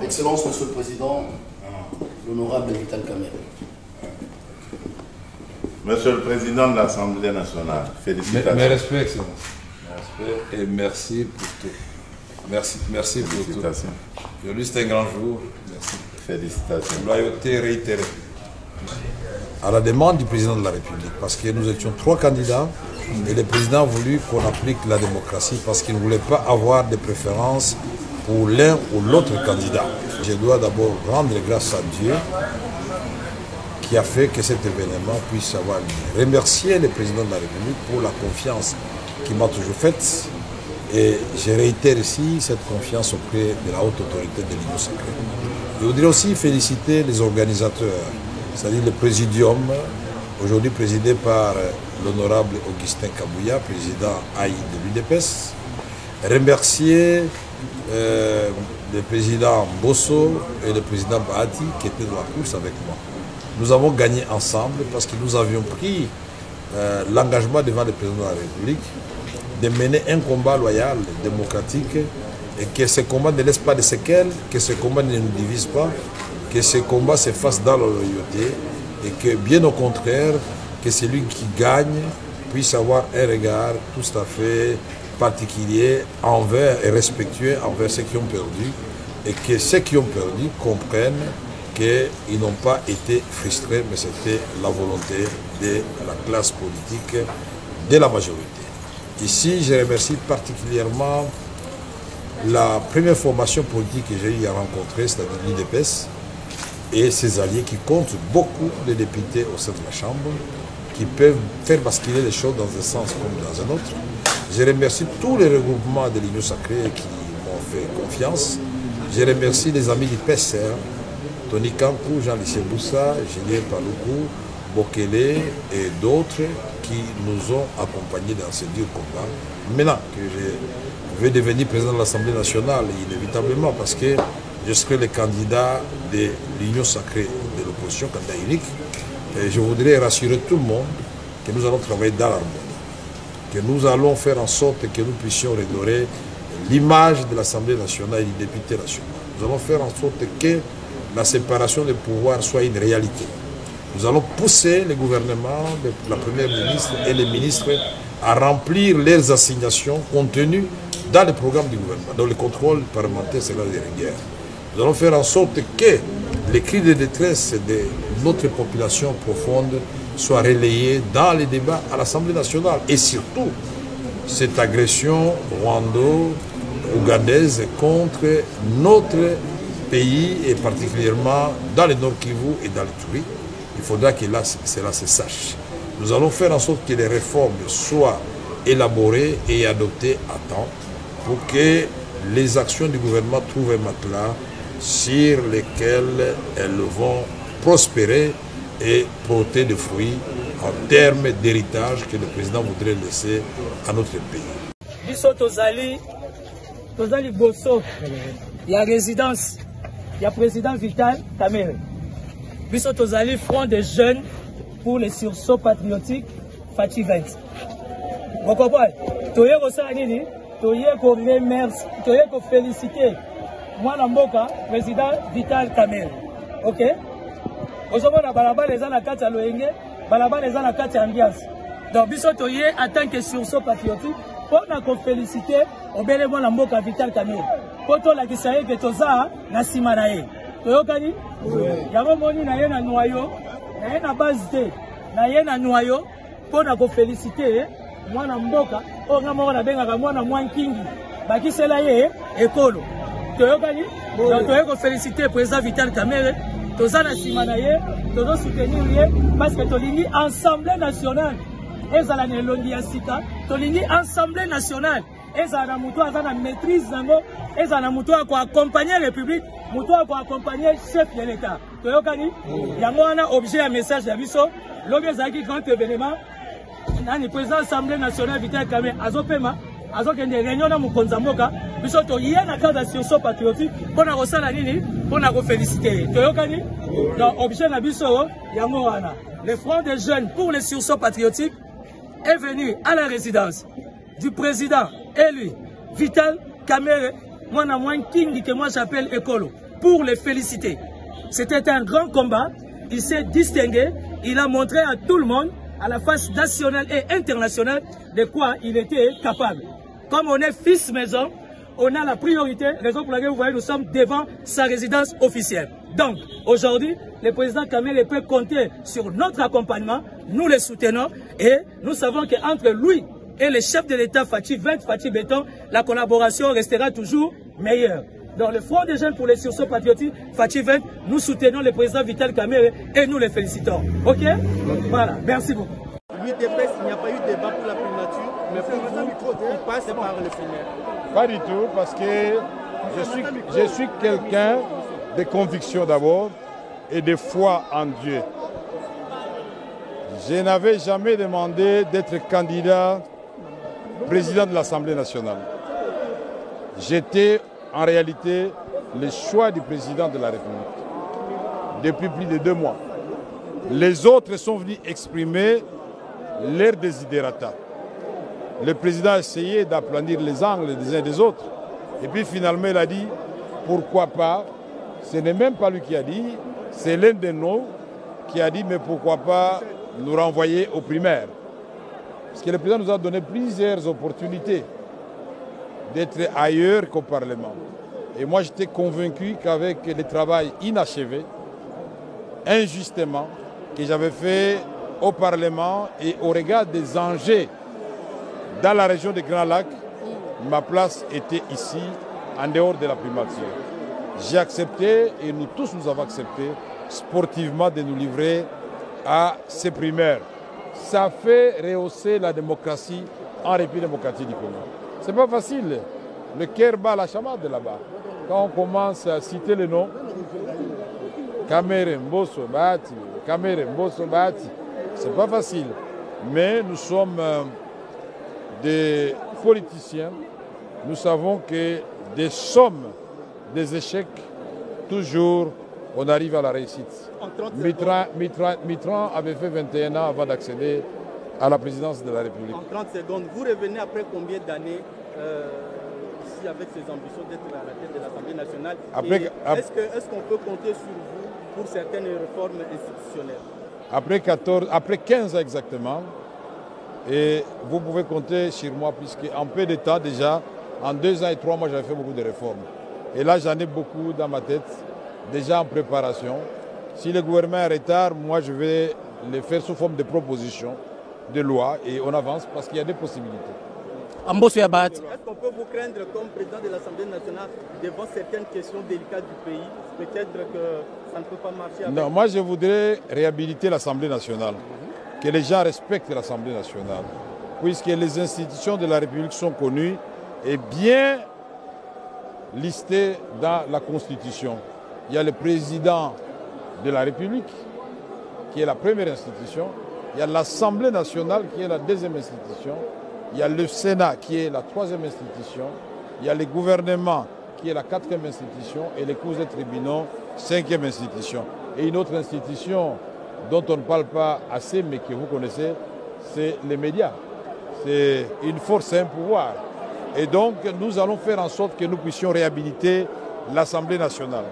Excellence, Monsieur le Président, l'honorable Vital Kamerhe. Monsieur le Président de l'Assemblée nationale, félicitations. Mes respects, Excellence. Mes respects et merci pour tout. Merci pour tout. Aujourd'hui, c'est un grand jour. Merci. Félicitations. Loyauté réitérée. À la demande du président de la République, parce que nous étions 3 candidats et le président a voulu qu'on applique la démocratie parce qu'il ne voulait pas avoir de préférence pour l'un ou l'autre candidat. Je dois d'abord rendre grâce à Dieu qui a fait que cet événement puisse avoir lieu. Remercier le président de la République pour la confiance qu'il m'a toujours faite et je réitère ici cette confiance auprès de la haute autorité de l'Union sacrée. Je voudrais aussi féliciter les organisateurs, c'est-à-dire le présidium, aujourd'hui présidé par l'honorable Augustin Kabouya, président AI de l'UDPS. Remercier le président Bosso et le président Bahati qui étaient dans la course avec moi. Nous avons gagné ensemble parce que nous avions pris l'engagement devant le président de la République de mener un combat loyal, démocratique, et que ce combat ne laisse pas de séquelles, que ce combat ne nous divise pas, que ce combat se fasse dans la loyauté et que, bien au contraire, que celui qui gagne puisse avoir un regard tout à fait particulier envers et respectueux envers ceux qui ont perdu et que ceux qui ont perdu comprennent qu'ils n'ont pas été frustrés, mais c'était la volonté de la classe politique de la majorité. Ici, je remercie particulièrement la première formation politique que j'ai eu à rencontrer, c'est-à-dire l'UDPS, et ses alliés qui comptent beaucoup de députés au sein de la Chambre, qui peuvent faire basculer les choses dans un sens comme dans un autre. Je remercie tous les regroupements de l'Union sacrée qui m'ont fait confiance. Je remercie les amis du PCR, Tony Kankou, Jean-Lycée Boussa, Julien Paloukou, Bokele et d'autres qui nous ont accompagnés dans ce dur combat. Maintenant que je vais devenir président de l'Assemblée nationale, inévitablement, parce que je serai le candidat de l'Union sacrée de l'opposition, candidat unique, et je voudrais rassurer tout le monde que nous allons travailler dans l'harmonie, que nous allons faire en sorte que nous puissions redorer l'image de l'Assemblée nationale et du député national. Nous allons faire en sorte que la séparation des pouvoirs soit une réalité. Nous allons pousser le gouvernement, la première ministre et les ministres à remplir leurs assignations contenues dans le programme du gouvernement, dans le contrôle parlementaire sera de rigueur. Nous allons faire en sorte que les cris de détresse de notre population profonde soient relayés dans les débats à l'Assemblée nationale. Et surtout, cette agression rwando-ougandaise contre notre pays, et particulièrement dans le Nord Kivu et dans le Turi, il faudra que là, cela se sache. Nous allons faire en sorte que les réformes soient élaborées et adoptées à temps pour que les actions du gouvernement trouvent un matelas sur lesquels elles vont prospérer et porter des fruits en termes d'héritage que le président voudrait laisser à notre pays. Biso tozali bosso, il y a résidence, il y a président Vital Kamerhe. Biso tozali front des jeunes pour les sursauts patriotiques Fati 20. Vous comprenez? Toye kosala nini? Toye ko remercier, toye ko féliciter mwana mboka président Vital Kamerhe. OK? Osomona balabala eza na kati ya loyenge, balabala eza na kati ya ambiance. Donc biso toye en tant que sursaut patriotique pour na ko féliciter obele mwana mboka Vital Kamerhe. Poto la kisaye ke toza na sima na ye. Toyokani? Yango moni na ye na noyau, na ye na base te, na ye na noyau pour na ko féliciter mwana mboka o ngamo na benga mwana mwankingi bakisela ye ekolo. Toyokani? Donc toye ko féliciter président Vital Kamerhe. Toza na sima na ye, tozo soutenir ye parce que tolingi Assemblée nationale ezala na elongi ya sika, tolingi Assemblée nationale ezala na mutu aza na maîtrise nango, ezala na mutu ko accompagner le public, mutu ko accompagner chef de l'État. Toyokani? Yango wana objet ya message ya biso, lobi ezaki grand événement nani président Assemblée nationale Vital Kamerhe azopema azokende réunion na mokonza mboka biso toye na cadre sursaut patriotique pona kosala nini pona ko féliciter toyokani. Donc objet na biso yango wana le front des jeunes pour les sursauts patriotiques est venu à la résidence du président élu Vital Kamerhe, moi kingi que moi j'appelle Ekolo, pour les féliciter. C'était un grand combat, il s'est distingué, il a montré à tout le monde, à la face nationale et internationale, de quoi il était capable. Comme on est fils maison, on a la priorité, raison pour laquelle vous voyez, nous sommes devant sa résidence officielle. Donc, aujourd'hui, le président Kamere peut compter sur notre accompagnement, nous le soutenons et nous savons qu'entre lui et le chef de l'État, Fathi Béton, la collaboration restera toujours meilleure. Dans le Front des jeunes pour les sursauts patriotiques, Fathi 20, nous soutenons le président Vital Kamere et nous le félicitons. Ok? Voilà, merci beaucoup. L'UDPS, il n'y a pas eu de débat pour la primature, mais pour vous, il passe par le primaire. Pas du tout, parce que je suis quelqu'un de conviction d'abord et de foi en Dieu. Je n'avais jamais demandé d'être candidat président de l'Assemblée nationale. J'étais en réalité le choix du président de la République depuis plus de 2 mois. Les autres sont venus exprimer leur desiderata. Le président a essayé d'aplanir les angles des uns des autres. Et puis finalement, il a dit, pourquoi pas, ce n'est même pas lui qui a dit, c'est l'un de nous qui a dit, mais pourquoi pas nous renvoyer aux primaires. Parce que le président nous a donné plusieurs opportunités d'être ailleurs qu'au Parlement. Et moi, j'étais convaincu qu'avec le travail inachevé, injustement, que j'avais fait au Parlement et au regard des enjeux dans la région des Grands Lacs, ma place était ici, en dehors de la primature. J'ai accepté, et nous tous nous avons accepté, sportivement de nous livrer à ces primaires. Ça fait rehausser la démocratie en République démocratique du Congo. Ce n'est pas facile. Le cœur bat la chamade là-bas. Quand on commence à citer les noms, Kamere Mbosso Bahati, Kamere Mbosso Bahati, ce n'est pas facile. Mais nous sommes des politiciens. Nous savons que des sommes, des échecs, toujours on arrive à la réussite. Mitterrand avait fait 21 ans avant d'accéder à la présidence de la République. En 30 secondes, vous revenez après combien d'années ici avec ces ambitions d'être à la tête de l'Assemblée nationale? Est-ce qu'on peut compter sur vous pour certaines réformes institutionnelles? Après 15 ans exactement, et vous pouvez compter sur moi, puisque en peu de temps déjà, en 2 ans et 3 mois, j'avais fait beaucoup de réformes. Et là, j'en ai beaucoup dans ma tête, déjà en préparation. Si le gouvernement est en retard, moi, je vais les faire sous forme de propositions, de loi, et on avance parce qu'il y a des possibilités. Est-ce qu'on peut vous craindre comme président de l'Assemblée nationale devant certaines questions délicates du pays? Peut-être que ça ne peut pas marcher avec... Non, moi, je voudrais réhabiliter l'Assemblée nationale. Que les gens respectent l'Assemblée nationale, puisque les institutions de la République sont connues et bien listées dans la Constitution. Il y a le président de la République, qui est la première institution. Il y a l'Assemblée nationale, qui est la deuxième institution. Il y a le Sénat, qui est la troisième institution. Il y a le gouvernement, qui est la quatrième institution. Et les cours et tribunaux, cinquième institution. Et une autre institution dont on ne parle pas assez, mais que vous connaissez, c'est les médias. C'est une force et un pouvoir. Et donc, nous allons faire en sorte que nous puissions réhabiliter l'Assemblée nationale.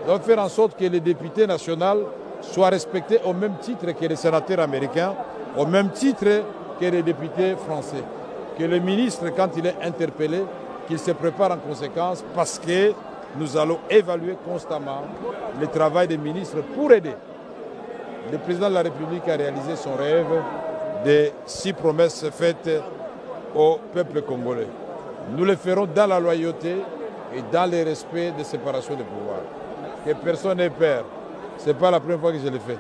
Donc, faire en sorte que les députés nationaux soient respectés au même titre que les sénateurs américains, au même titre que les députés français. Que le ministre, quand il est interpellé, qu'il se prépare en conséquence, parce que nous allons évaluer constamment le travail des ministres pour aider le président de la République a réalisé son rêve des 6 promesses faites au peuple congolais. Nous le ferons dans la loyauté et dans le respect de séparation des pouvoirs. Que personne n'ait peur. Ce n'est pas la première fois que je le fais.